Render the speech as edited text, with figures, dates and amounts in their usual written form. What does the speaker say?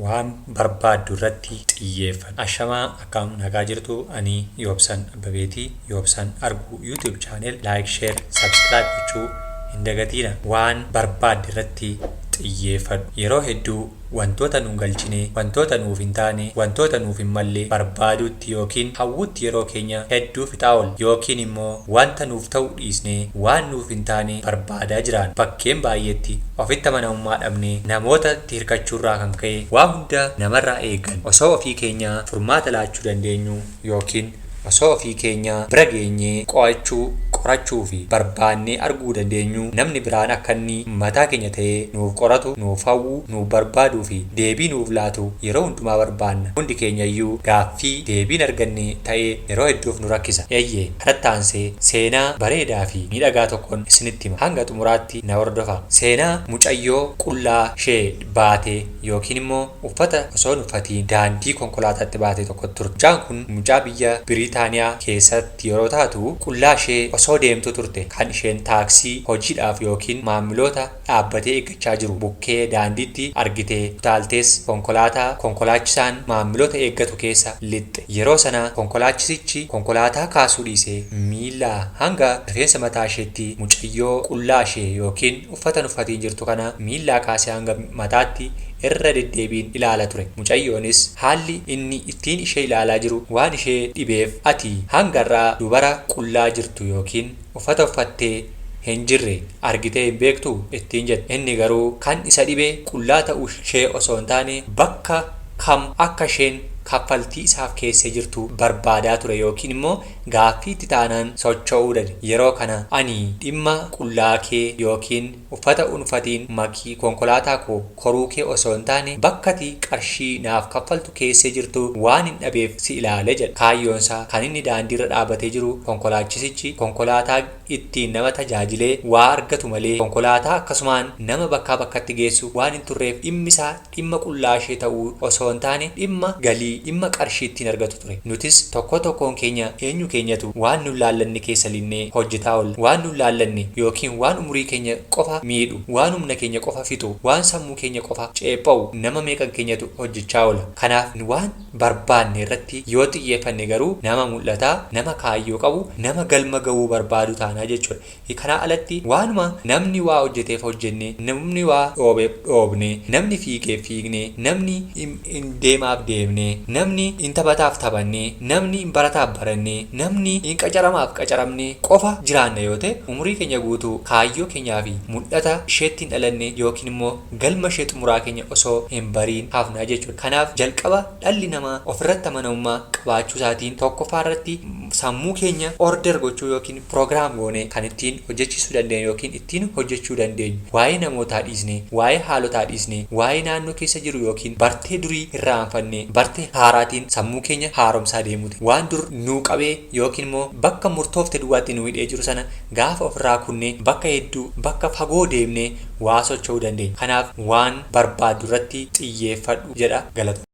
waan barbaaddu irratti xiyyeeffadhu. Ashamaa akkam nagaa jirtu ani Yoobsan Abbabeetii. Yoobsan Arguu YouTube channel like, share, subscribe gochuu hin dagatina. Waan barbaadde irratti xiyyeeffadhu. Yeroo hedduu wantoota nuun galchine, wantoota nuuf hin taane, wantoota nuuf hin malle barbaaduutti yookiin hawwutti yeroo keenya hedduu fixaa oolla. Yookiin immoo wanta nuuf ta'u dhiisnee waan nuuf hin taane barbaadaa jiraan. Bakkeen baay'eetti ofitti amanamummaa dhabnee namoota hirkachuurraa kan ka'e waa hunda namarraa eegan osoo ofii keenya furmaata laachuu dandeenyu yookiin osoo ofii keenya bira geenyee qorachuu fi barbaannee arguu dandeenyu namni biraan akka inni mataa keenya ta'ee nuuf qoratu, nuuf hawwu, nuuf barbaaduu fi deebii nuuf laatu yeroo hundumaa barbaanna. Hundi keenya iyyuu gaaffii deebiin arganne ta'ee yeroo hedduuf nu rakkisa. Eeyyee kanatti aansee seenaa bareedaa fi miidhagaa tokkoon isinitti hima. Hanga xumuraatti na hordofaa. Seenaa mucayyoo qullaa ishee baatee yookiin immoo uffata osoo hin uffatiin daandii konkolaataatti baatee tokkotu turte. Mucaan kun mucaa biyya Biriitaaniyaa keessatti yeroo taatu qullaa ishee osoo deemtu turte. Kan isheen taaksii hojiidhaaf yookiin maamiloota dhaabbatee eeggachaa jiru bukkee daandiitti argitee utaaltees konkolaachisaan maamiloota eeggatu keessa lixxe. Yeroo sana konkolaachisichi konkolaataa kaasuu dhiisee miila hanga rifeensa mataa isheetti mucayyoo qullaa ishee yookiin uffata hin uffatiin jirtu kana miilaa kaasee hanga mataatti irra deddeebiin ilaala ture. Mucayyoonis haalli inni ittiin ishee ilaalaa jiru waan ishee dhibeef ati hangarraa dubara qullaa jirtu yookiin uffata uffattee hin jirre argitee hin beektu ittiin jette. Inni garuu kan isa dhibee qullaa ta'uu ishee osoo hin taane bakka kam akka isheen kaffaltii isaaf keessee jirtu barbaadaa ture yookiin immoo gaaffii itti taanaan socho'uu dide. Yeroo kana ani dhimma qullaa kee yookiin uffata uffatiin makii konkolaataa koo koruu kee osoo hin taane bakkati qarshii naaf kaffaltu keessee jirtu waan hin dhabeef si ilaale jedha. Kaayyoonsaa kan inni daandiirra dhaabbatee jiru konkolaachisichi konkolaataa ittiin nama tajaajilee waa argatu malee konkolaataa akkasumaan nama bakkaa bakkatti geessu waan hin turreef dhimmisaa dhimma qullaa ishee ta'uu osoo hin taane dhimma galii dhimma qarshii ittiin argatu ture. Nutis tokkoon keenya eenyu keenyatu waan nu laallanne keessa linnee hojjetaa oolla. Waan nu laallanne yookiin waan umurii keenya qofa miidhu, waan humna keenya qofa fixu, waan sammuu keenya qofa ceepha'u nama meeqan keenyatu hojjechaa oolla. Kanaaf waan barbaanne irratti yoo xiyyeeffanne garuu nama mul'ataa, nama kaayyoo qabu, nama galma ga'uu barbaadu taanaa jechuudha. Kanaa alatti waanuma namni waa hojjeteef hojjenne, namni waa dhoobeef dhoobne, namni fiigeef fiigne, namni deemaaf deemne, namni hin taphataaf taphanne, namni hin barataaf baranne, namni hin qacaramaaf qacaramne qofa jiraanna yoo ta'e umurii keenya guutuu kaayyoo keenyaa fi mul'ata isheetti hin dhalanne yookiin immoo galma ishee xumuraa keenya osoo hin bariin hafnaa jechuudha. Kanaaf jalqaba dhalli namaa ofirratti amanamummaa qabaachuu isaatiin tokkoffaa irratti sammuu keenya order gochuu yookiin proogiraam goone kan ittiin hojjechiisuu dandeenyu yookiin ittiin hojjechuu dandeenyu waa'ee namootaa dhiisne, waa'ee haalotaa dhiisne, waa'ee naannoo keessa jiru yookiin bartee durii irraanfanne bartee haaraatiin sammuu keenya haaromsaa deemuuti. Waan dur nuu qabee yookiin immoo bakka murtoofte duwwaatti nuu hidhee jiru sana gaafa ofirraa kunnee bakka hedduu bakka fagoo deemnee waa socho'uu dandeenya. Kanaaf waan barbaaddu irratti xiyyeeffadhu jedha. Galatoomna.